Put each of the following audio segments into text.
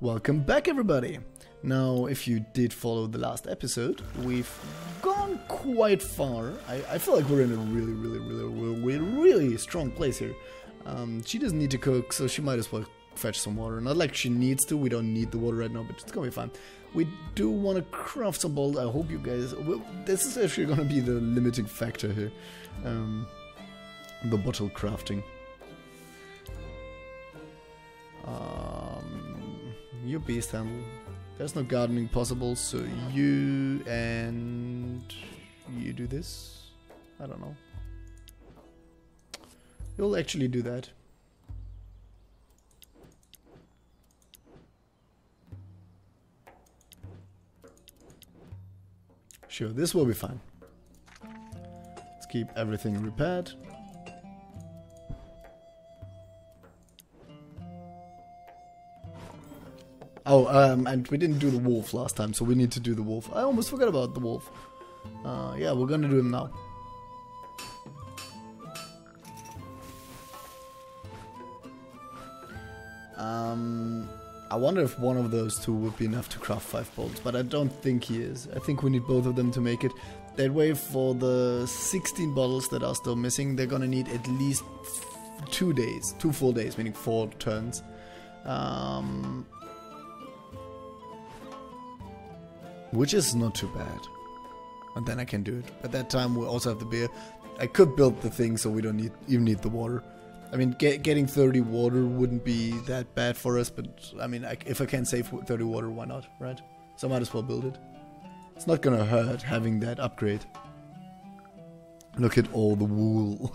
Welcome back, everybody! Now, if you did follow the last episode, we've gone quite far. I feel like we're in a really strong place here. She doesn't need to cook, so she might as well fetch some water. Not like she needs to, we don't need the water right now, but it's gonna be fine. We do want to craft some bottles. I hope you guys... Well, this is actually gonna be the limiting factor here. The bottle crafting. You beast handle. There's no gardening possible, so you and you do this. I don't know. You'll actually do that. Sure, this will be fine. Let's keep everything repaired. Oh, and we didn't do the wolf last time, so we need to do the wolf. I almost forgot about the wolf. Yeah, we're gonna do him now. I wonder if one of those two would be enough to craft 5 bolts, but I don't think he is. I think we need both of them to make it. That way, for the 16 bottles that are still missing, they're gonna need at least 2 days. 2 full days, meaning 4 turns. Which is not too bad. And then I can do it. At that time we'll also have the beer. I could build the thing so we don't even need the water. I mean, getting 30 water wouldn't be that bad for us, but I mean, if I can save 30 water, why not, right? So I might as well build it. It's not gonna hurt having that upgrade. Look at all the wool.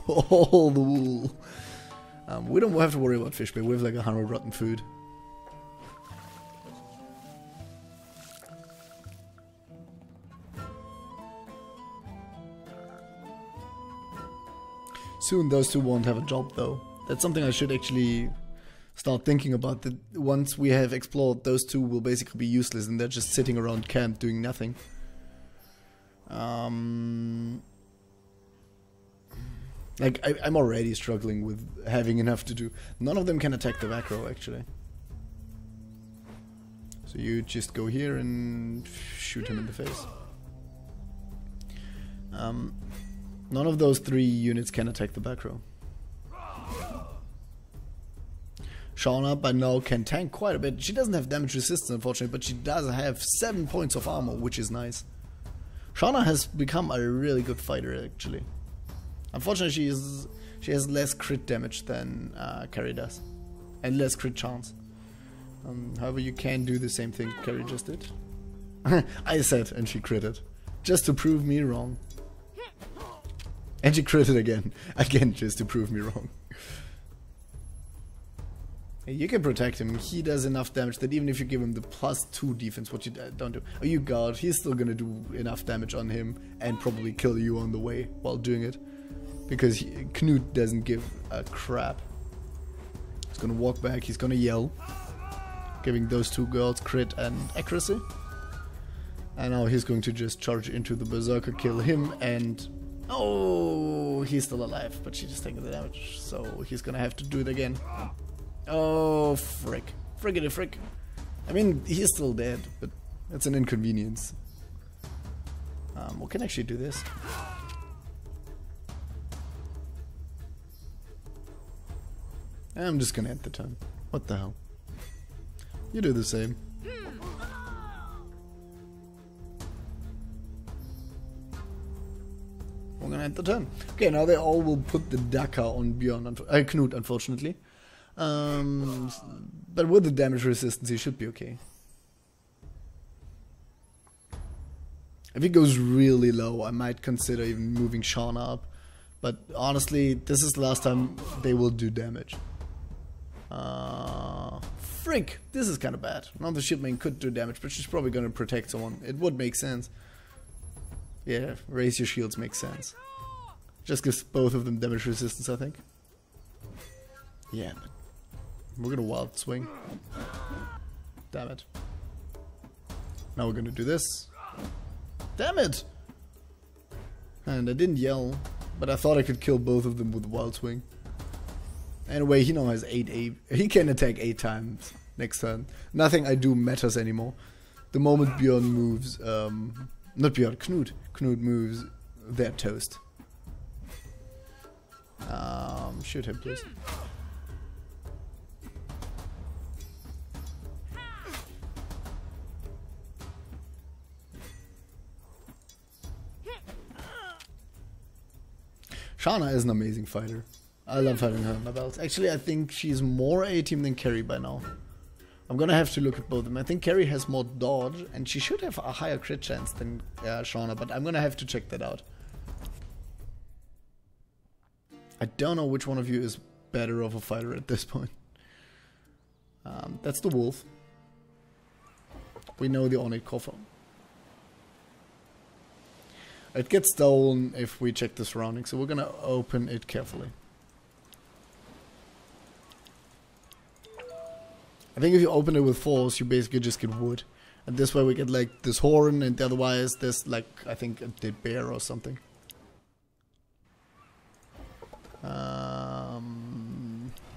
All the wool. We don't have to worry about fish, but we have like 100 rotten food. Soon those two won't have a job though. That's something I should actually start thinking about. That once we have explored, those two will basically be useless and they're just sitting around camp doing nothing. Like, I'm already struggling with having enough to do. None of them can attack the back row actually. So you just go here and shoot him in the face. None of those 3 units can attack the back row. Shauna by now can tank quite a bit. She doesn't have damage resistance unfortunately, but she does have 7 points of armor, which is nice. Shauna has become a really good fighter actually. Unfortunately she has less crit damage than Carrie does. And less crit chance. However, you can do the same thing Carrie just did. I said, and she critted. Just to prove me wrong. And she critted again. Again, just to prove me wrong. You can protect him. He does enough damage that even if you give him the +2 defense, what you don't do. Oh, you guard. He's still gonna do enough damage on him and probably kill you on the way while doing it. Because Knut doesn't give a crap. He's gonna walk back. He's gonna yell. Giving those 2 girls crit and accuracy. And now he's going to just charge into the berserker, kill him, and... Oh, he's still alive, but she's just taking the damage, so he's gonna have to do it again. Oh, frick. Frickety frick. I mean, he's still dead, but it's an inconvenience. We can actually do this. I'm just gonna end the turn. What the hell? You do the same. We're gonna end the turn. Okay, now they all will put the Daka on Bjorn, Knut, unfortunately. But with the damage resistance, he should be okay. If he goes really low, I might consider even moving Shauna up. But honestly, this is the last time they will do damage. Frick, this is kind of bad. Now the shipmate could do damage, but she's probably gonna protect someone. It would make sense. Yeah, raise your shields makes sense. Just gives both of them damage resistance, I think. Yeah, but we're gonna wild swing. Damn it. Now we're gonna do this. Damn it! And I didn't yell, but I thought I could kill both of them with the wild swing. Anyway, he now has 8. He can attack 8 times next turn. Nothing I do matters anymore. The moment Bjorn moves, not Bjorn, Knut. Knut moves, they're toast. Shoot him, please. Shana is an amazing fighter. I love having her on my belt. Actually, I think she's more A-team than Carrie by now. I'm gonna have to look at both of them. I think Carrie has more dodge, and she should have a higher crit chance than Shauna, but I'm gonna have to check that out. I don't know which one of you is better of a fighter at this point. That's the wolf. We know the ornate coffer. It gets stolen if we check the surroundings, so we're gonna open it carefully. I think if you open it with force, you basically just get wood. And this way we get like this horn, and otherwise there's like, I think a dead bear or something.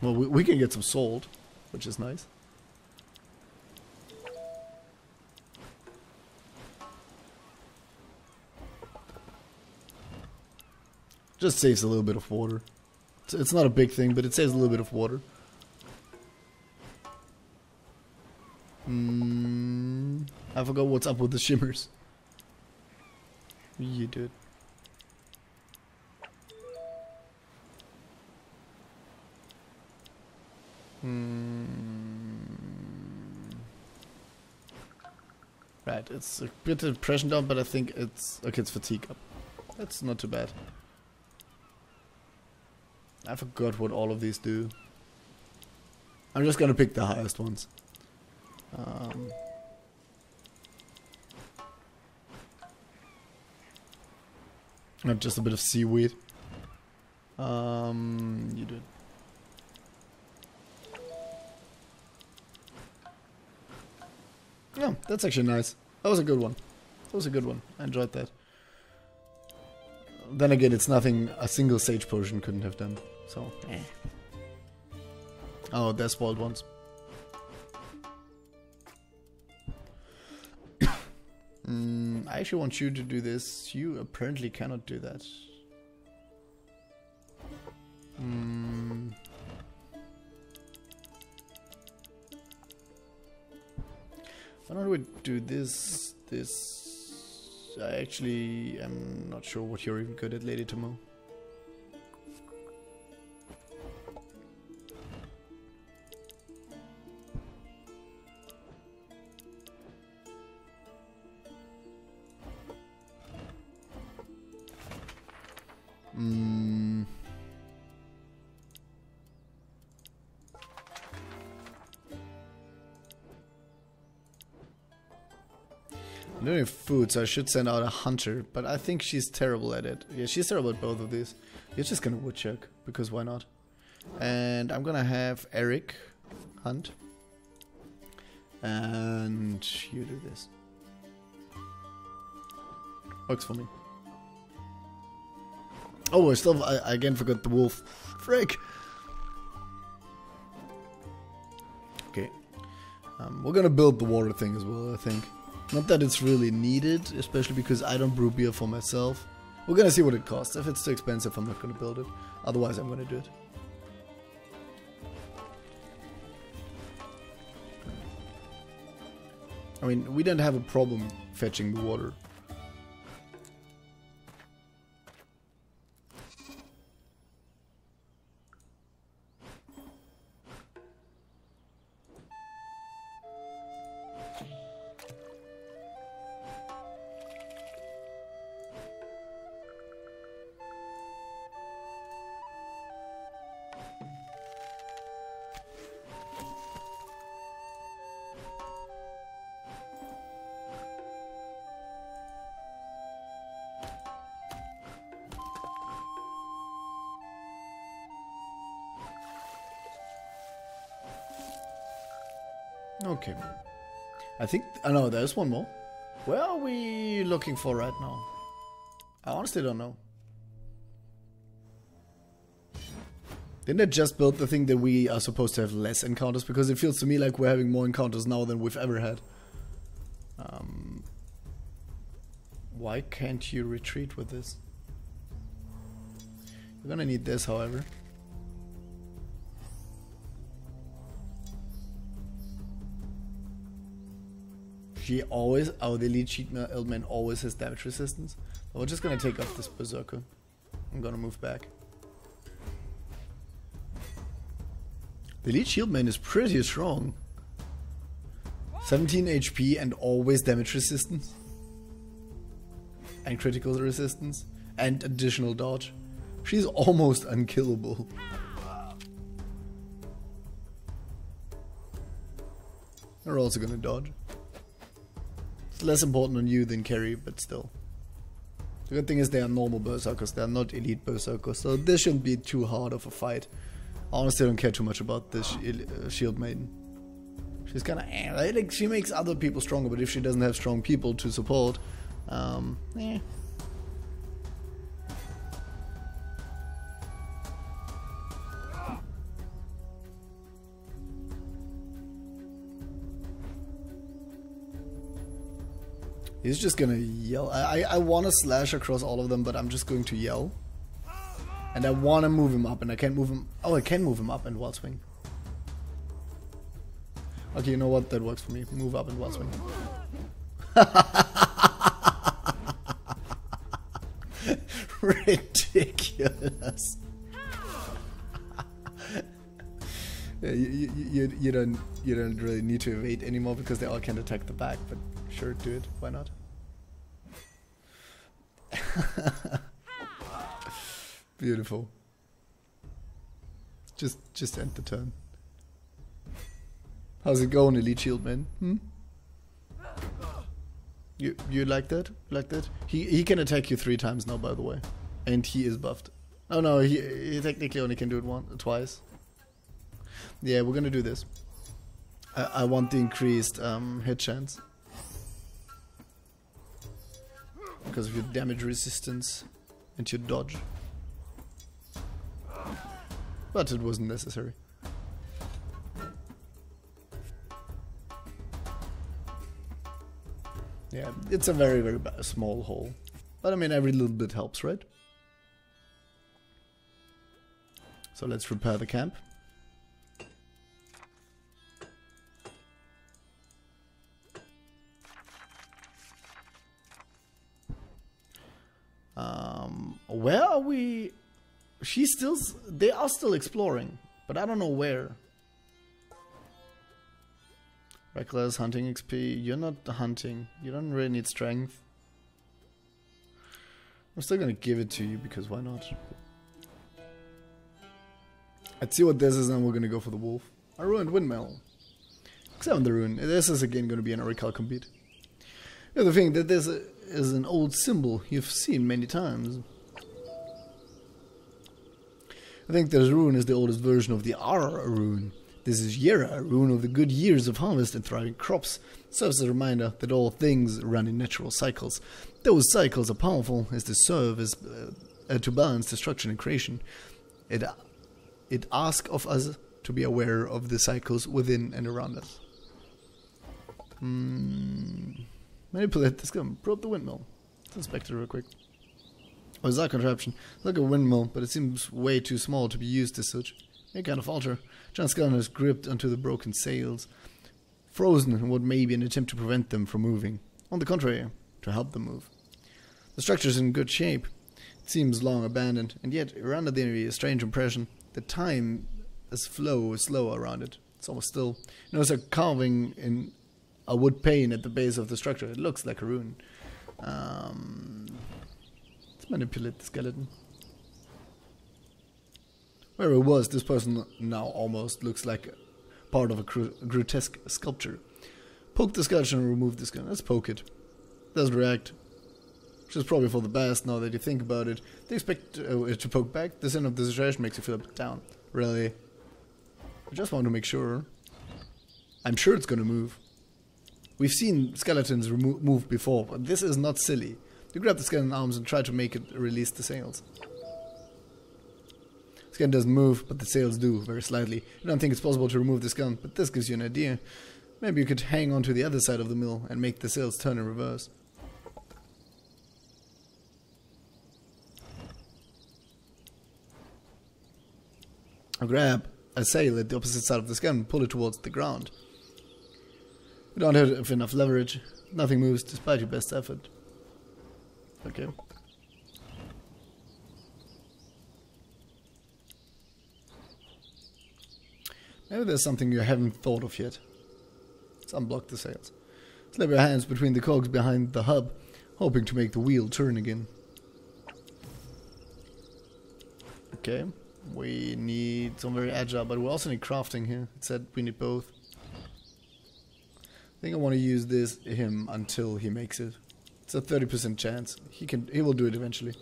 Well, we can get some salt, which is nice. Just saves a little bit of water. It's not a big thing, but it saves a little bit of water. I forgot what's up with the shimmers. You did. Right, it's a bit of impression down, but I think it's okay. It's fatigue up. That's not too bad. I forgot what all of these do. I'm just gonna pick the highest ones. Just a bit of seaweed. You did. Yeah, that's actually nice. That was a good one. That was a good one. I enjoyed that. Then again, it's nothing a single sage potion couldn't have done. So, eh. Oh, there's spoiled ones. I actually want you to do this. You apparently cannot do that. Why don't we do this? I actually am not sure what you're even good at, Lady Tomo. I don't have food, so I should send out a hunter, but I think she's terrible at it. Yeah, she's terrible at both of these. You're just gonna woodchuck, because why not? And I'm gonna have Eric hunt. And you do this. Works for me. Oh, I again forgot the wolf. Frick! Okay. We're gonna build the water thing as well, I think. Not that it's really needed, especially because I don't brew beer for myself. We're gonna see what it costs. If it's too expensive, I'm not gonna build it. Otherwise, I'm gonna do it. I mean, we don't have a problem fetching the water. Okay. I think... I know, there's one more. Where are we looking for right now? I honestly don't know. Didn't I just build the thing that we are supposed to have less encounters? Because it feels to me like we're having more encounters now than we've ever had. Why can't you retreat with this? You're gonna need this, however. She always... Oh, the elite shieldman always has damage resistance. We're just gonna take off this berserker. I'm gonna move back. The elite shieldman is pretty strong. 17 HP and always damage resistance. And critical resistance. And additional dodge. She's almost unkillable. They're also gonna dodge. It's less important on you than carry, but still. The good thing is they are normal berserkers, they are not elite berserkers, so this shouldn't be too hard of a fight. I honestly don't care too much about this shield maiden. She's kinda right? Like, she makes other people stronger, but if she doesn't have strong people to support, eh. He's just gonna yell. I want to slash across all of them, but I'm just going to yell. And I want to move him up, and I can't move him. Oh, I can move him up and wild swing. Okay, you know what? That works for me. Move up and wild swing. Ridiculous. Yeah, you don't really need to evade anymore because they all can attack the back, but sure, do it. Why not? Beautiful. Just end the turn. How's it going, Elite Shieldman? You like that? Like that? He can attack you 3 times now, by the way, and he is buffed. Oh no, he technically only can do it twice. Yeah, we're gonna do this. I want the increased hit chance because of your damage resistance and your dodge. But it wasn't necessary. Yeah, it's a very, very small hole. But I mean, every little bit helps, right? So let's repair the camp. Where are we? They are still exploring, but I don't know where. Reckless, hunting XP. You're not hunting. You don't really need strength. I'm still gonna give it to you because why not? Let's see what this is, and we're gonna go for the wolf. I ruined Windmill. Except the rune. This is again gonna be an Oracle compete. The other thing that this is an old symbol you've seen many times. I think this rune is the oldest version of the R rune. This is Yera, a rune of the good years of harvest and thriving crops. Serves as a reminder that all things run in natural cycles. Those cycles are powerful as they serve as to balance destruction and creation. It asks of us to be aware of the cycles within and around us. Manipulate this gun. Probe the windmill. Let's inspect it real quick. Oh, it's our contraption. It's like a windmill, but it seems way too small to be used as such. Any kind of altar. John's gun is gripped onto the broken sails, frozen in what may be an attempt to prevent them from moving. On the contrary, to help them move. The structure is in good shape. It seems long abandoned, and yet you're under the strange impression that time is slow around it. It's almost still. You notice a carving in a wood pane at the base of the structure. It looks like a rune. Let's manipulate the skeleton. Where it was, this person now almost looks like part of a grotesque sculpture. Poke the skeleton and remove the skin. Let's poke it. Doesn't react. Which is probably for the best now that you think about it. They expect it to poke back. The sin of the situation makes you feel a bit down. Really? I just want to make sure. I'm sure it's gonna move. We've seen skeletons move before, but this is not silly. You grab the skeleton arms and try to make it release the sails. This gun doesn't move, but the sails do, very slightly. You don't think it's possible to remove this gun, but this gives you an idea. Maybe you could hang on to the other side of the mill and make the sails turn in reverse. Or grab a sail at the opposite side of this gun and pull it towards the ground. You don't have enough leverage. Nothing moves despite your best effort. Okay. Maybe there's something you haven't thought of yet. Let's unblock the sails. Slip your hands between the cogs behind the hub, hoping to make the wheel turn again. Okay. We need some very agile, but we also need crafting here. It said we need both. I think I want to use him until he makes it. It's a 30% chance. He will do it eventually.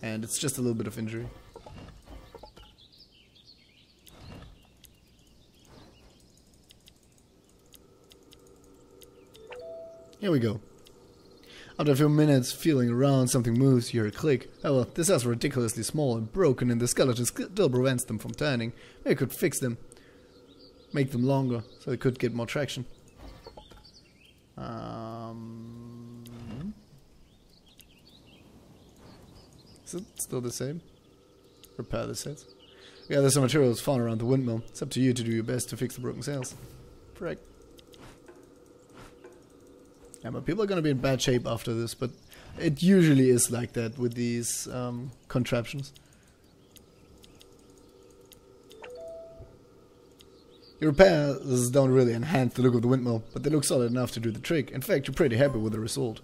And it's just a little bit of injury. Here we go. After a few minutes feeling around, something moves, you hear a click. Oh well, this is ridiculously small and broken and the skeleton still prevents them from turning. Maybe I could fix them. Make them longer, so they could get more traction. Is it still the same? Repair the sets. Yeah, there's some materials found around the windmill. It's up to you to do your best to fix the broken sails. Frick. Yeah, but people are gonna be in bad shape after this, but it usually is like that with these contraptions. Your repairs don't really enhance the look of the windmill, but they look solid enough to do the trick. In fact, you're pretty happy with the result.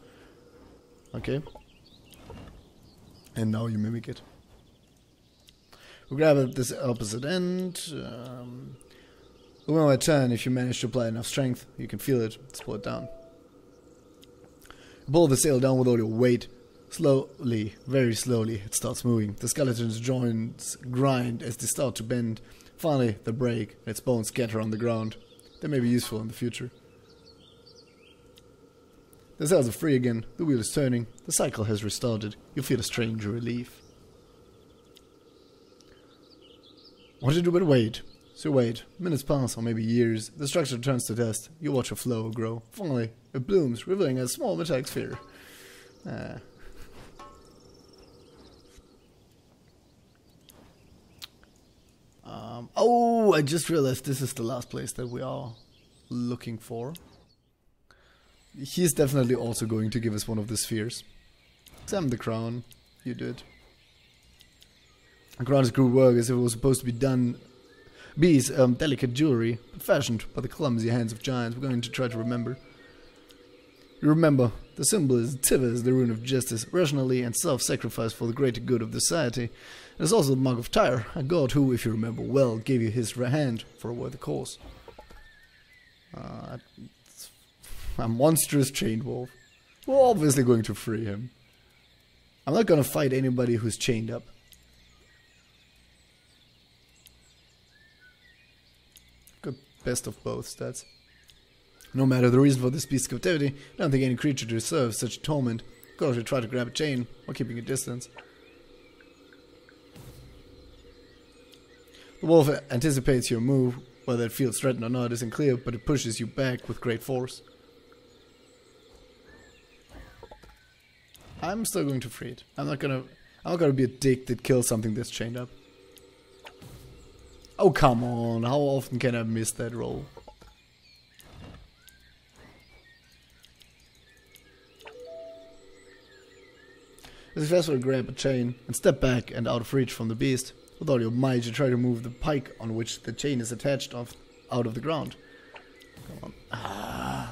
Okay. And now you mimic it. We'll grab at this opposite end. The windmill might turn if you manage to apply enough strength. You can feel it. Let's pull it down. Pull the sail down with all your weight. Slowly, very slowly, it starts moving. The skeleton's joints grind as they start to bend. Finally, they break, and its bones scatter on the ground. They may be useful in the future. The sails are free again. The wheel is turning. The cycle has restarted. You feel a strange relief. What to do but wait? So wait. Minutes pass, or maybe years. The structure returns to dust. You watch a flow grow. Finally, it blooms, revealing a small metallic sphere. Oh, I just realized this is the last place that we are looking for. He's definitely also going to give us one of the spheres. Examine the crown. You did. The crown is crude work as if it was supposed to be done. Bees, delicate jewelry, fashioned by the clumsy hands of giants. We're going to try to remember. You remember, the symbol is Tivas, the rune of justice, rationally and self-sacrifice for the greater good of the society. It is also the mark of Tyr, a god who, if you remember well, gave you his hand for a worthy cause. A monstrous chained wolf. We're obviously going to free him. I'm not going to fight anybody who's chained up. Got best of both stats. No matter the reason for this beast's captivity, I don't think any creature deserves such torment. Go to try to grab a chain while keeping a distance. The wolf anticipates your move. Whether it feels threatened or not isn't clear, but it pushes you back with great force. I'm still going to free it. I'm not gonna be a dick that kills something that's chained up. Oh come on, how often can I miss that roll? It's successful to grab a chain and step back and out of reach from the beast. With all your might, you try to move the pike on which the chain is attached out of the ground. Come on.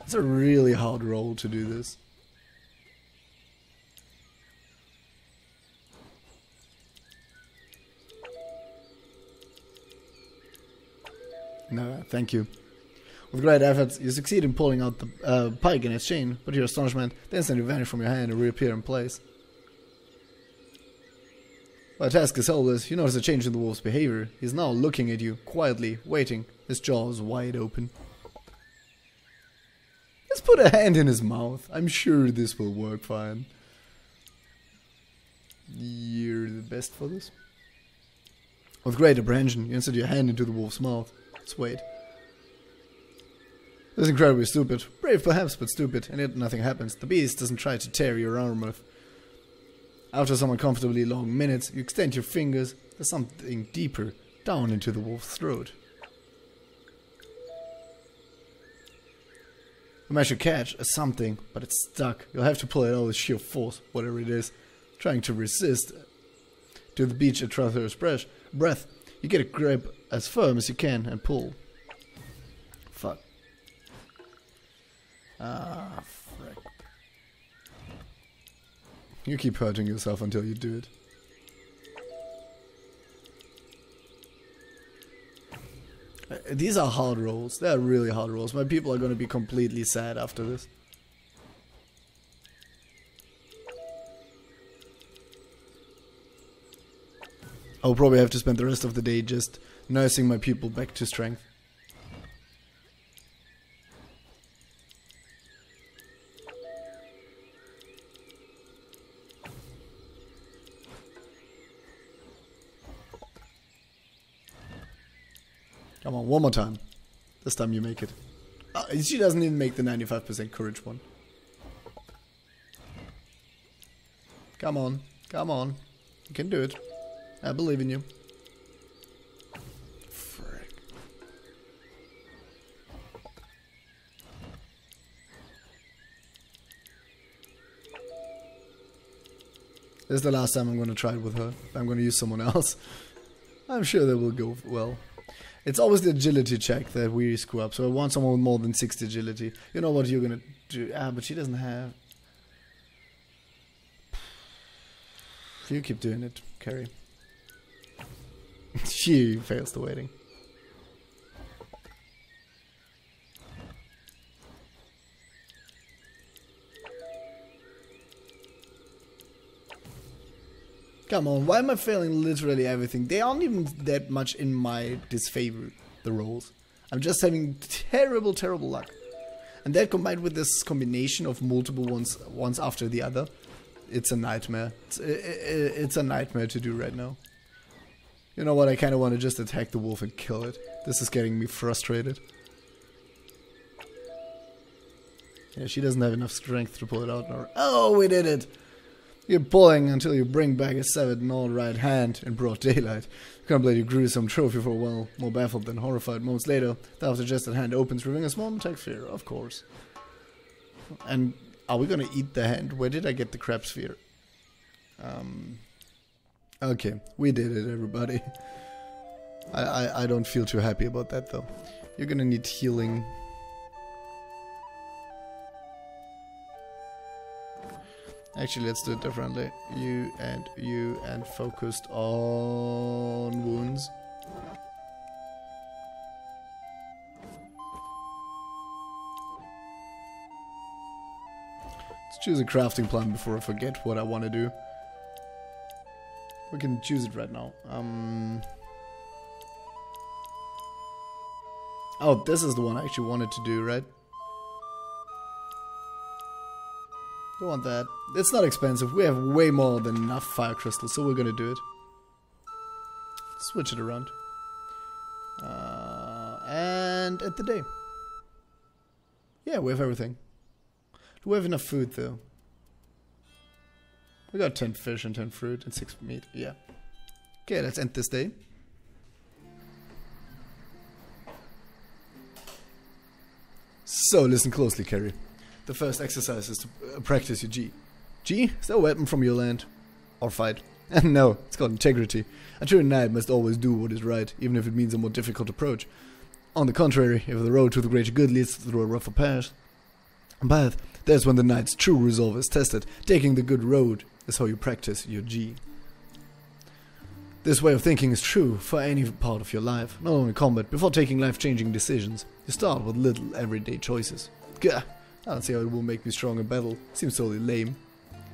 It's a really hard roll to do this. No, thank you. With great efforts, you succeed in pulling out the pike and its chain, but to your astonishment, they instantly vanish from your hand and reappear in place. While the task is hopeless, you notice a change in the wolf's behavior. He's now looking at you, quietly, waiting, his jaws wide open. Let's put a hand in his mouth. I'm sure this will work fine. You're the best for this. With great apprehension, you insert your hand into the wolf's mouth. Let's wait. This is incredibly stupid. Brave perhaps, but stupid, and yet nothing happens. The beast doesn't try to tear your arm off. After some uncomfortably long minutes, you extend your fingers. There's something deeper, down into the wolf's throat. You manage to catch something, but it's stuck. You'll have to pull it out with sheer force, whatever it is. Trying to resist to the beach at Trother's breath. You get a grip as firm as you can and pull. Fuck. Ah, frick. You keep hurting yourself until you do it. These are hard rolls. They are really hard rolls. My people are going to be completely sad after this. I'll probably have to spend the rest of the day just nursing my people back to strength. Come on, one more time. This time you make it. She doesn't even make the 95% courage one. Come on, come on. You can do it. I believe in you. Frick. This is the last time I'm going to try it with her. I'm going to use someone else. I'm sure that will go well. It's always the agility check that we screw up. So I want someone with more than 60 agility. You know what you're going to do? Ah, but she doesn't have... You keep doing it, Carrie. She fails the waiting. Come on, why am I failing literally everything? They aren't even that much in my disfavor, the rolls. I'm just having terrible, terrible luck. And that combined with this combination of multiple ones after the other, it's a nightmare. It's a nightmare to do right now. You know what, I kind of want to just attack the wolf and kill it. This is getting me frustrated. Yeah, she doesn't have enough strength to pull it out. Oh, we did it! You're pulling until you bring back a severed gnawed right hand in broad daylight. Can't believe you grew some trophy for a while, more baffled than horrified. Moments later, the half-suggested hand opens, revealing a small metallic sphere, of course. And are we gonna eat the hand? Where did I get the crab sphere? Okay, we did it, everybody. I don't feel too happy about that, though. You're gonna need healing. Actually, let's do it differently. You and focused on wounds. Let's choose a crafting plan before I forget what I want to do. We can choose it right now. Oh, this is the one I actually wanted to do, right? Don't want that. It's not expensive. We have way more than enough fire crystals, so we're gonna do it. Switch it around. And end the day. Yeah, we have everything. Do we have enough food, though? We got 10 fish and 10 fruit and 6 meat. Yeah. Okay, let's end this day. So, listen closely, Carrie. The first exercise is to practice your G. G? Is that a weapon from your land? Or fight? And no, it's called integrity. A true knight must always do what is right, even if it means a more difficult approach. On the contrary, if the road to the greater good leads through a rougher path, that's when the knight's true resolve is tested. Taking the good road is how you practice your G. This way of thinking is true for any part of your life, not only combat. Before taking life-changing decisions, you start with little everyday choices. Gah! I don't see how it will make me strong in battle. Seems totally lame.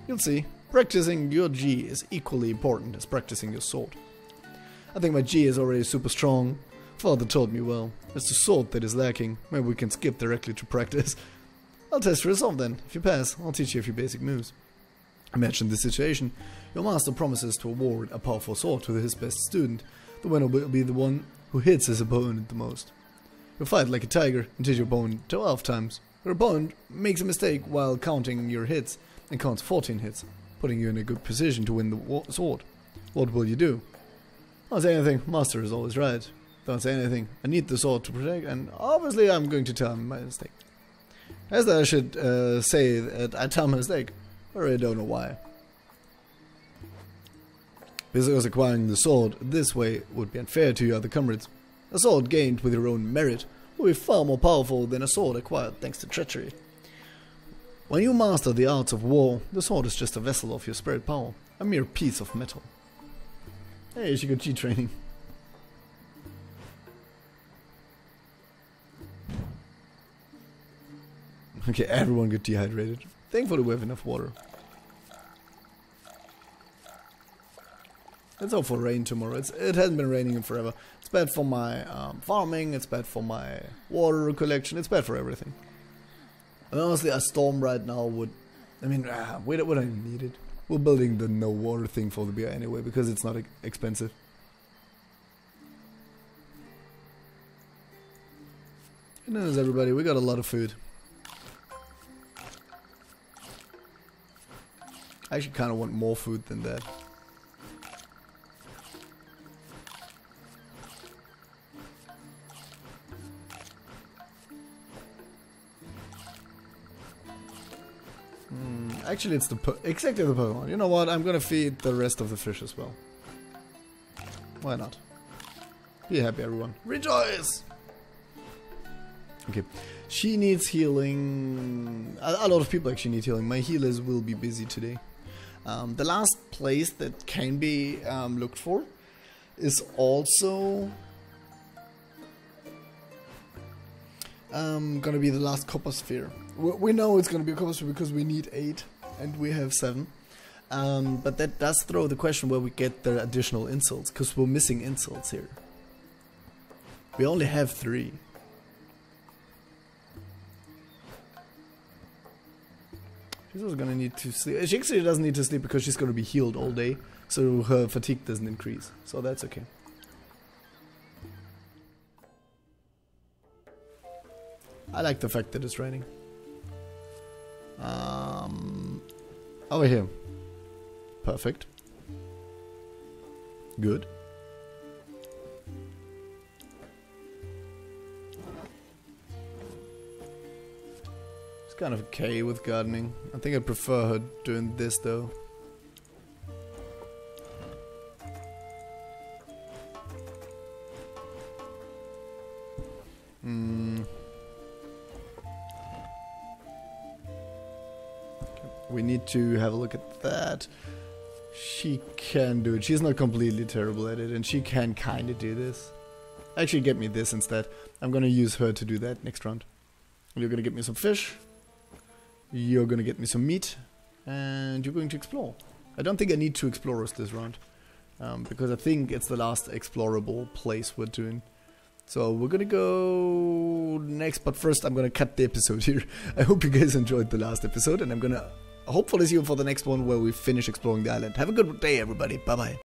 You'll see. Practicing your G is equally important as practicing your sword. I think my G is already super strong. Father told me well. It's the sword that is lacking. Maybe we can skip directly to practice. I'll test your resolve then. If you pass, I'll teach you a few basic moves. Imagine this situation. Your master promises to award a powerful sword to his best student. The winner will be the one who hits his opponent the most. You fight like a tiger and hit your opponent 12 times. Your opponent makes a mistake while counting your hits and counts 14 hits, putting you in a good position to win the sword. What will you do? Don't say anything, master is always right. Don't say anything, I need the sword to protect, and obviously I'm going to tell him my mistake. As that I should say that I tell my mistake, or I don't know why. Because acquiring the sword this way would be unfair to your other comrades. A sword gained with your own merit will be far more powerful than a sword acquired thanks to treachery. When you master the arts of war, the sword is just a vessel of your spirit power, a mere piece of metal. Hey, she got G training. Okay, everyone got dehydrated. Thankfully we have enough water. Let's hope for rain tomorrow. It hasn't been raining in forever. It's bad for my farming, it's bad for my water collection, it's bad for everything. And honestly, a storm right now would... I mean, we don't even need it. We're building the no water thing for the beer anyway, because it's not expensive. And then there's everybody, we got a lot of food. I actually kind of want more food than that. Actually, it's exactly the Pokemon. You know what? I'm gonna feed the rest of the fish as well. Why not? Be happy, everyone. Rejoice! Okay. She needs healing. A lot of people actually need healing. My healers will be busy today. The last place that can be looked for is also gonna be the last copper sphere. We know it's gonna be a copper sphere because we need 8 and we have 7. But that does throw the question where we get the additional insults, because we're missing insults here. We only have 3. She's also gonna need to sleep. She actually doesn't need to sleep because she's gonna be healed all day, so her fatigue doesn't increase. So that's okay. I like the fact that it's raining. Over here. Perfect. Good. It's kind of okay with gardening. I think I prefer her doing this though. We need to have a look at that. She can do it. She's not completely terrible at it, and she can kind of do this. Actually, get me this instead. I'm gonna use her to do that next round. You're gonna get me some fish. You're gonna get me some meat, and you're going to explore. I don't think I need 2 explorers this round, because I think it's the last explorable place we're doing. So we're gonna go next, but first I'm gonna cut the episode here. I hope you guys enjoyed the last episode, and I'm gonna hopefully see you for the next one where we finish exploring the island. Have a good day, everybody. Bye bye.